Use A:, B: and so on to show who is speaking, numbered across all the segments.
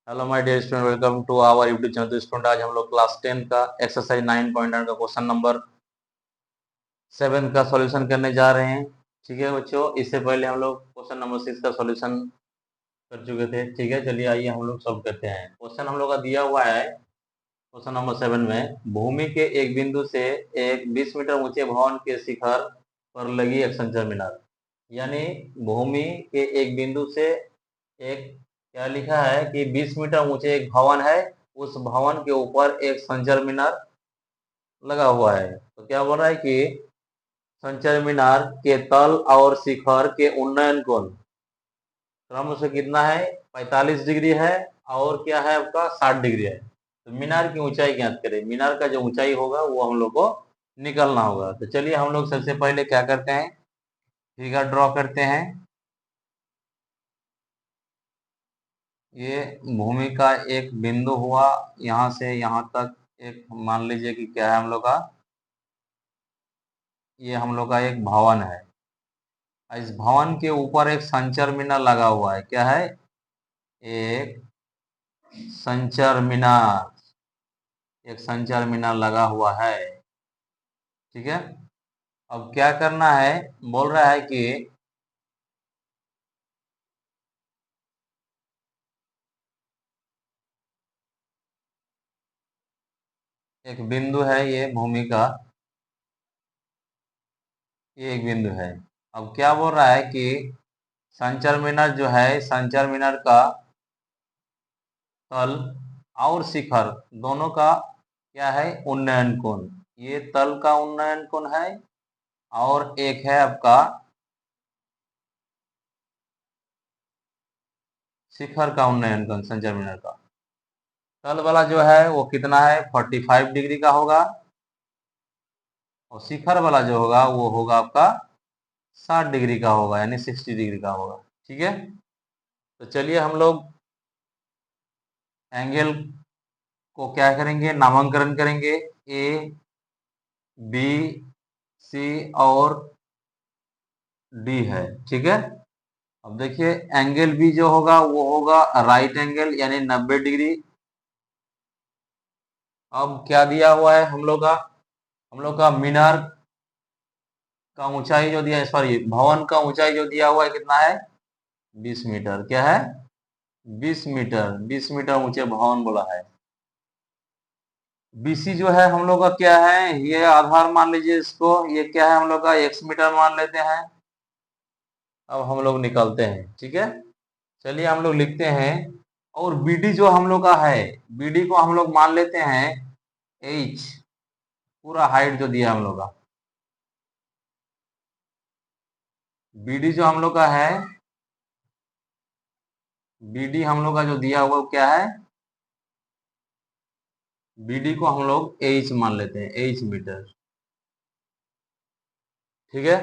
A: Hello my dear student, welcome to our YouTube channel. तो student, आज हम लोग क्लास 10 का एक्सरसाइज 9.9 का क्वेश्चन नंबर 7 का सॉल्यूशन करने जा रहे हैं। ठीक है बच्चों, इससे पहले हम लोग क्वेश्चन नंबर 6 का सॉल्यूशन कर चुके थे। ठीक है, चलिए आइए हम लोग सॉल्व करते हैं। क्वेश्चन हम लोग का दिया हुआ है क्वेश्चन नंबर 7 में, भूमि के एक बिंदु से एक 20 मीटर ऊंचे भवन के शिखर पर लगी एक संचर मीनार। यानी भूमि के एक बिंदु से एक, क्या लिखा है कि 20 मीटर ऊंचे एक भवन है, उस भवन के ऊपर एक संचर मीनार लगा हुआ है। तो क्या बोल रहा है कि संचर मीनार के तल और शिखर के उन्नयन कोण क्रम से कितना है, 45 डिग्री है, और क्या है आपका 60 डिग्री है। तो मीनार की ऊंचाई ज्ञात करें। मीनार का जो ऊंचाई होगा वो हम लोग को निकलना होगा। तो चलिए हम लोग सबसे पहले क्या करते हैं, फिगर ड्रॉ करते हैं। ये भूमि का एक बिंदु हुआ, यहाँ से यहाँ तक एक, मान लीजिए कि क्या है हम लोग का, ये हम लोग का एक भवन है। इस भवन के ऊपर एक संचर मीनार लगा हुआ है। क्या है? एक संचर मीनार, एक संचर मीनार लगा हुआ है। ठीक है, अब क्या करना है, बोल रहा है कि एक बिंदु है ये भूमि का, ये एक बिंदु है। अब क्या बोल रहा है कि संचर मीनार जो है, संचर मीनार का तल और शिखर दोनों का क्या है, उन्नयन कोण। ये तल का उन्नयन कोण है, और एक है आपका शिखर का उन्नयन कोण, संचर मीनार का। तल वाला जो है वो कितना है, 45 डिग्री का होगा, और शिखर वाला जो होगा वो होगा आपका 60 डिग्री का होगा, यानी 60 डिग्री का होगा। ठीक है, तो चलिए हम लोग एंगल को क्या करेंगे, नामांकन करेंगे। ए, बी, सी और डी है। ठीक है, अब देखिए एंगल बी जो होगा वो होगा राइट एंगल, यानी 90 डिग्री। अब क्या दिया हुआ है हम लोग का मीनार का ऊंचाई जो दिया है, सॉरी भवन का ऊंचाई जो दिया हुआ है कितना है, 20 मीटर। क्या है? 20 मीटर, 20 मीटर ऊंचे भवन बोला है। बीसी जो है हम लोग का क्या है, ये आधार मान लीजिए इसको, ये क्या है हम लोग का x मीटर मान लेते हैं। अब हम लोग निकलते हैं। ठीक है, चलिए हम लोग लिखते हैं। और बीडी जो हम लोग का है, बीडी को हम लोग मान लेते हैं h, पूरा हाइट जो दिया हम लोग का। बीडी जो हम लोग का है, बीडी हम लोग का जो दिया हुआ वो क्या है, बीडी को हम लोग h मान लेते हैं, h मीटर। ठीक है,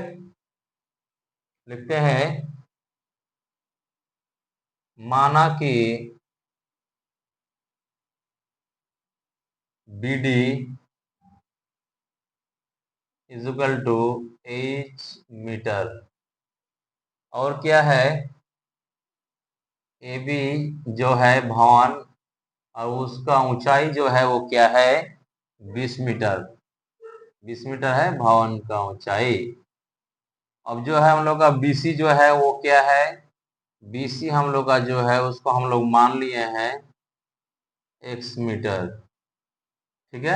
A: लिखते हैं माना कि BD is equal to h metre. और क्या है, AB जो है भवन, और उसका ऊंचाई जो है वो क्या है, 20 मीटर। 20 मीटर है भवन का ऊंचाई। अब जो है हम लोग का BC जो है वो क्या है, BC हम लोग का जो है उसको हम लोग मान लिए हैं x मीटर। ठीक है,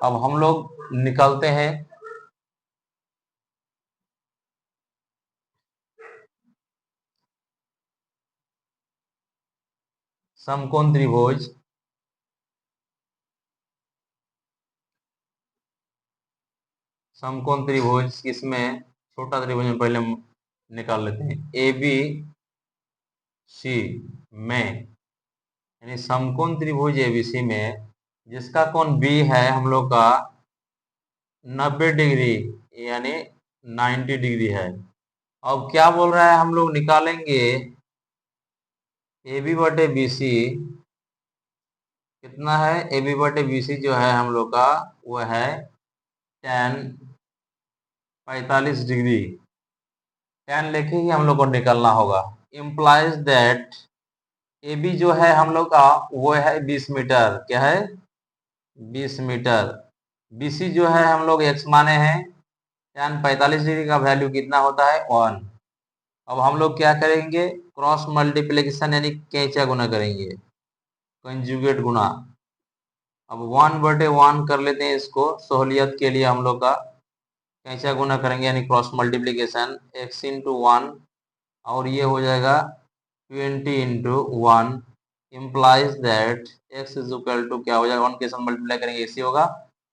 A: अब हम लोग निकलते हैं। समकोण त्रिभुज, समकोण त्रिभुज किसमें, छोटा त्रिभुज में पहले हम निकाल लेते हैं। ABC में, यानी समकोण त्रिभुज ABC में जिसका कोण B है हम लोग का 90 डिग्री, यानी 90 डिग्री है। अब क्या बोल रहा है, हम लोग निकालेंगे AB बटे BC कितना है। AB बटे BC जो है हम लोग का वो है tan 45 डिग्री। tan लेके ही हम लोग को निकलना होगा। इम्प्लाइज दैट ए बी जो है हम लोग का वो है 20 मीटर, क्या है 20 मीटर। बी सी जो है हम लोग एक्स माने हैं, tan 45 डिग्री का वैल्यू कितना होता है 1। अब हम लोग क्या करेंगे, क्रॉस मल्टीप्लिकेशन यानी कैंचा गुना करेंगे, कंजुगेट गुना। अब 1/1 कर लेते हैं इसको सहूलियत के लिए, हम लोग का कैंचा गुना करेंगे यानी क्रॉस मल्टीप्लिकेशन, x इंटू 1 और ये हो जाएगा 20 into 1 implies that x is equal to क्या हो जाएगा, 1 के साथ मल्टीप्लाई करेंगे इसी होगा,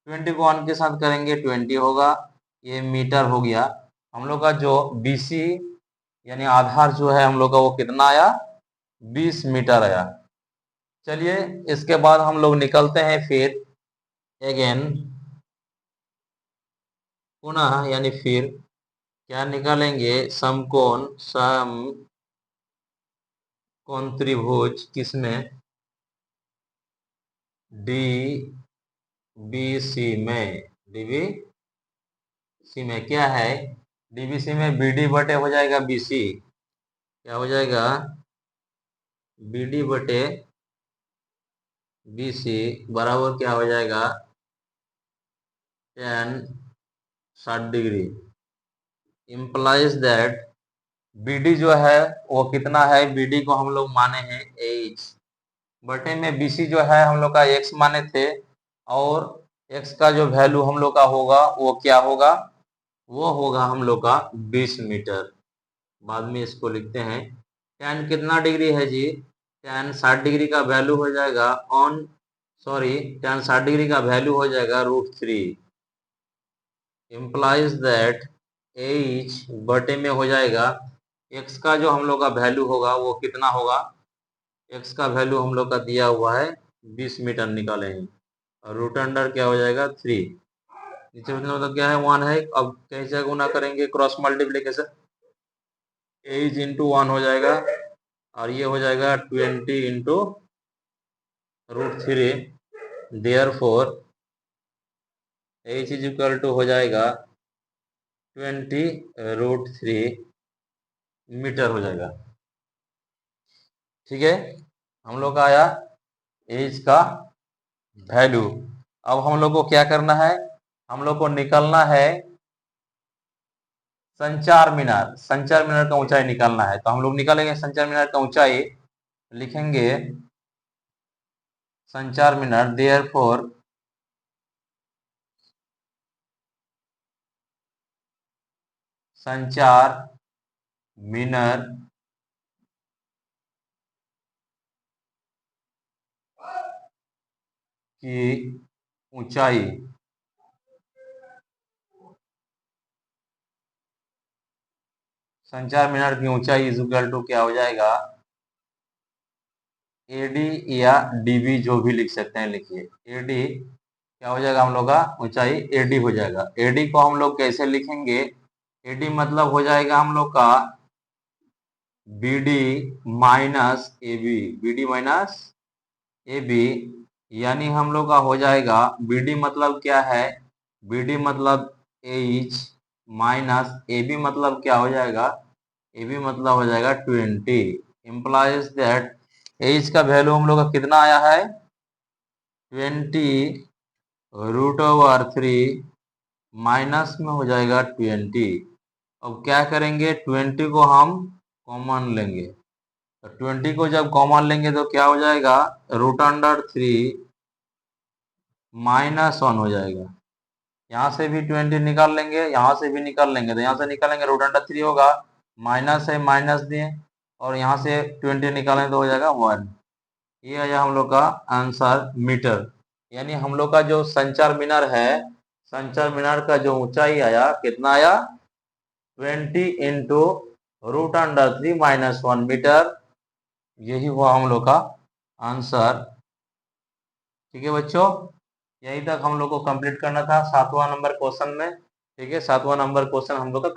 A: 20 को 1 के साथ करेंगे 20 होगा, ये मीटर हो गया। हम लोग का जो BC यानी आधार जो है हम लोग का वो कितना आया, 20 मीटर आया। चलिए इसके बाद हम लोग निकलते हैं फिर अगेन, पुनः यानी फिर क्या निकालेंगे, समकोण त्रिभुज किसमें, DBC में। DBC में क्या है, DBC में BD बटे हो जाएगा BC, क्या हो जाएगा BD बटे BC बराबर क्या हो जाएगा tan 60 degree. Implies that BD जो है वो कितना है, BD को हम लोग माने हैं H बटे में BC जो है हम लोग का x माने थे, और x का जो वैल्यू हम लोग का होगा वो क्या होगा, वो होगा हम लोग का 20 मीटर। बाद में इसको लिखते हैं, tan कितना डिग्री है जी, tan 60 डिग्री का वैल्यू हो जाएगा tan 60 डिग्री का वैल्यू हो जाएगा √3। इम्प्लाइज दैट H बटे में हो जाएगा x का जो हम लोग का वैल्यू होगा वो कितना होगा, x का वैल्यू हम लोग का दिया हुआ है 20 मीटर निकाले हैं, और रूट अंडर क्या हो जाएगा 3, नीचे मतलब क्या है 1 है। अब कैसे गुना करेंगे, क्रॉस मल्टीप्लीकेशन, H इंटू 1 हो जाएगा और ये हो जाएगा 20 into √3, therefore H is equal to हो जाएगा 20 √3 मीटर हो जाएगा। ठीक है, हम लोग का आया एज का वैल्यू। अब हम लोग को क्या करना है, हम लोग को निकलना है संचार मीनार, संचार मीनार का ऊंचाई निकालना है। तो हम लोग निकालेंगे संचार मीनार का ऊंचाई, लिखेंगे संचार मीनार, देयरफॉर संचार मीनार की ऊंचाई संचार मीनार की ऊंचाई इज इक्वल टू क्या हो जाएगा, AD या DB जो भी लिख सकते हैं लिखिए। AD क्या हो जाएगा, हम लोग का ऊंचाई AD हो जाएगा। AD को हम लोग कैसे लिखेंगे, AD मतलब हो जाएगा हम लोग का BD minus AB, BD minus AB, यानी हम लोग का हो जाएगा BD मतलब क्या है, BD मतलब H माइनस AB मतलब क्या हो जाएगा, AB मतलब हो जाएगा 20। इम्प्लाइज दैट H का वैल्यू हम लोग का कितना आया है 20 √3 माइनस में हो जाएगा 20। अब क्या करेंगे, 20 को हम कॉमन लेंगे, तो 20 को जब कॉमन लेंगे तो क्या हो जाएगा, √3 -1 हो जाएगा। यहाँ से भी 20 निकाल लेंगे, यहाँ से भी निकाल लेंगे, तो यहाँ से निकालेंगे √3 होगा, माइनस है माइनस दिए, और यहाँ से 20 निकालें तो हो जाएगा 1। ये आया हम लोग का आंसर मीटर। यानी हम लोग का जो संचार मीनार है, संचार मीनार का जो ऊंचाई आया कितना आया 20 इंटू √3 -1 मीटर, यही हुआ हम लोग का आंसर। ठीक है बच्चों, यहीं तक हम लोग को कंप्लीट करना था 7वां नंबर क्वेश्चन में। ठीक है, 7वां नंबर क्वेश्चन हम लोग का